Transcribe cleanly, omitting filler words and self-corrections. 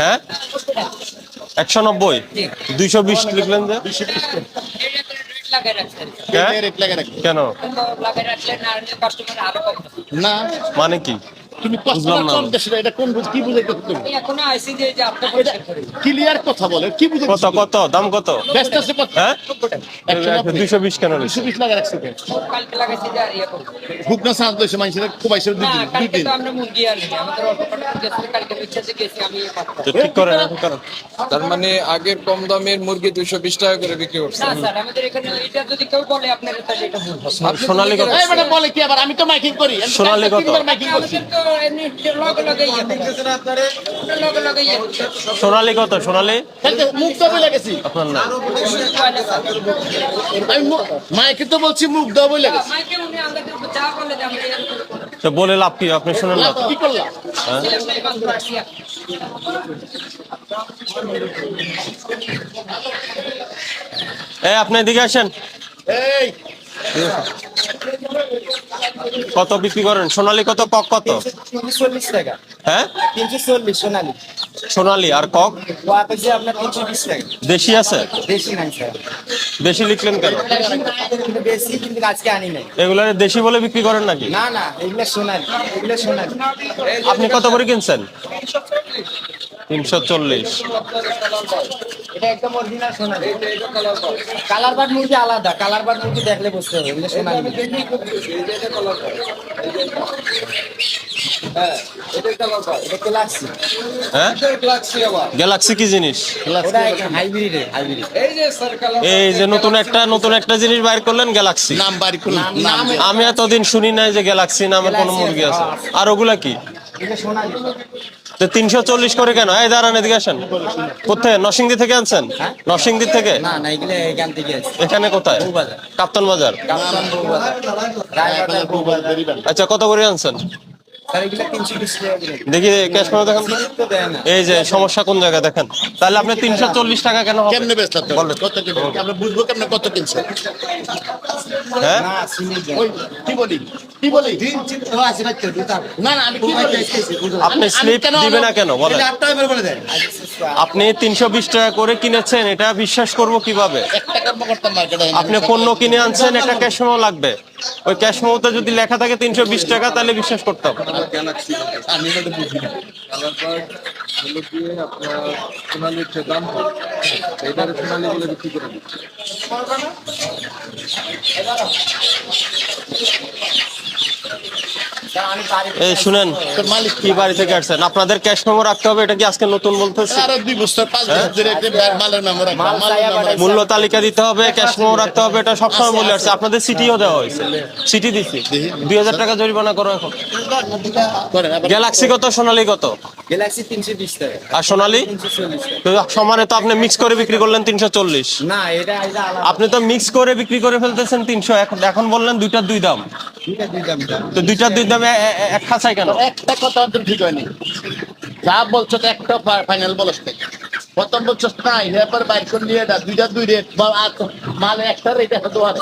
হ্যাঁ 190 220 লিখলেন যে কেন না মানে কি তুমি বুঝলাম না এটা কোন কি বুঝাইতে তুমি এখনো আইসি যে আপনি পরিষ্কার করে ক্লিয়ার কথা বলে কি বুঝাইতে কত কত দাম কত ব্যস্ত আছে কত হ্যাঁ 220 কেন 220 লাগা রাখছে কেন কালকে লাগাইছি যে আর ইয়ে করব ভুগনা সাজ লইছে মানুষের খুবাইছে দুই না দিন কালকে তো আমরা মুরগি আনি আমাদের অল্প কটা গেছে কালকে ইচ্ছাতে গেছি আমি তো ঠিক করে ঠিক করে তার মানে আগের কম দামের মুরগি 220 টাকা করে বিক্রি করছে না স্যার আমাদের এখানে এটা যদি কেউ বলে আপনারা তাহলে এটা ভুল হবে সোনালী কত এই বেটা বলে কি আবার আমি তো মাইকিং করি সোনালী কত? মাইকিং করছি আমাদের তো এমনি লগে লগে ইয়ে লগে লগে ইয়ে হচ্ছে। সোনালী কত সোনালী তাহলে মুখ তো বলে গেছি আপনার না আমি মাইকে তো বলছি মুখ দাও বলে গেছি মাইকে উনি আমাদের যা বলে যে আমরা এরকম করে তো বলে লাভ কি আপনি শুনেন না তো কি করলাম এই আপনি এদিকে আসেন এই কত বিক্রি করেন সোনালী কত কক কত 340 টাকা হ্যাঁ 340 সোনালী সোনালী আর কক ওয়াট আছে আপনার 320 টাকা দেশি আছে বেশি নাই স্যার দেশি লিখলেন কেন কিন্তু বেশি কিন্তু আজকে আনি নাই এগুলা দেশি বলে বিক্রি করেন নাকি না না এগুলো সোনালী এগুলো সোনালী আপনি কত করে কিনছেন 340 এটা একদম অরিজিনাল সোনালী কালার বাট মুরগি আলাদা কালার বাট মুরগি দেখলে বুঝতে হবে এগুলো সোনালী এটা গ্যালাক্সি হ্যাঁ গ্যালাক্সি কি জিনিস ওটা হাইব্রিড হাইব্রিড এই যে নতুন একটা জিনিস বাইর করলেন গ্যালাক্সি নাম বাড়ি করলাম নাম আমি এতদিন শুনি নাই যে গ্যালাক্সি নামে কোনো মুরগি আছে আর ওগুলা কি এটা সোনালী তো 340 করে কেন এই দাঁড়ান এদিকে আসেন কোথায় নরসিংদী থেকে আনছেন নরসিংদী থেকে না না এগুলো এখান থেকে আছে এখানে কোথায় বউবাজার। কাপ্তান বাজার কাপ্তান বউবাজার রায়বাজার বউবাজার আচ্ছা কত করে আনছেন স্যার এগুলো 320 টাকা করে দেখি ক্যাশ মেমো দেখেন তো দেয় না এই যে সমস্যা কোন জায়গায় দেখেন তাহলে আপনি 340 টাকা কেন হবে? কেমনে বেচলাম কত কিনছে আমরা বুঝবো কেমনে কত কিনছে হ্যাঁ না সিমিল ওই কি বলি কি বলি না না আমি কি বলি আপনি আমি স্লিপ কেন দিবে না কেন বলেন বলে দেন আপনি 320 টাকা করে কিনেছেন এটা বিশ্বাস করব কিভাবে একটা কর্মকর্তা মার্কেটে আপনি পণ্য কিনে আনছেন একটা ক্যাশ মেমো লাগবে ওই ক্যাশ মেমোতে যদি লেখা থাকে 320 টাকা তাহলে বিশ্বাস করতে হবে আমি এটা বুঝি না হলো গিয়ে আপনার সোনালির যে দাম হয় এটার সোনালি বলে বিক্রি করে দিচ্ছে এই শুনেন তোর মালিক কি বাড়ি থেকে আসছেন আপনাদের ক্যাশ মেমো রাখতে হবে এটা কি আজকে নতুন বলতেছি আরো 2 বছর 5 বছর ধরে একটা মালের মেমো রাখবা মালের মেমো রাখবা মূল্য তালিকা দিতে হবে ক্যাশ মেমো রাখতে হবে এটা সবসময় বলে আসছে আপনাদের সিটিও দেওয়া হয়েছে সিটি দিছি 2000 টাকা জরিমানা করো এখন করেন আবার গ্যালাক্সি কত সোনালী কত গ্যালাক্সি 320 টাকা আর সোনালী 340 তো সমানে তো আপনি মিক্স করে বিক্রি করলেন 340 না এটা আলাদা আপনি তো মিক্স করে বিক্রি করে ফেলতেছেন 300 এখন বললেন দুইটার দুই দাম দুইটা দুই দাম তো দুইটার দুই দামে এক খাঁচাই কেন একটা কথা একদম ঠিক হয়নি যা বলছো তো একটা ফাইনাল বলছ প্রথম বলছো না এরপর বাইর করে নিয়ে দুইটা দুই রেট বা মাল একটা রেট এত দোয়ারে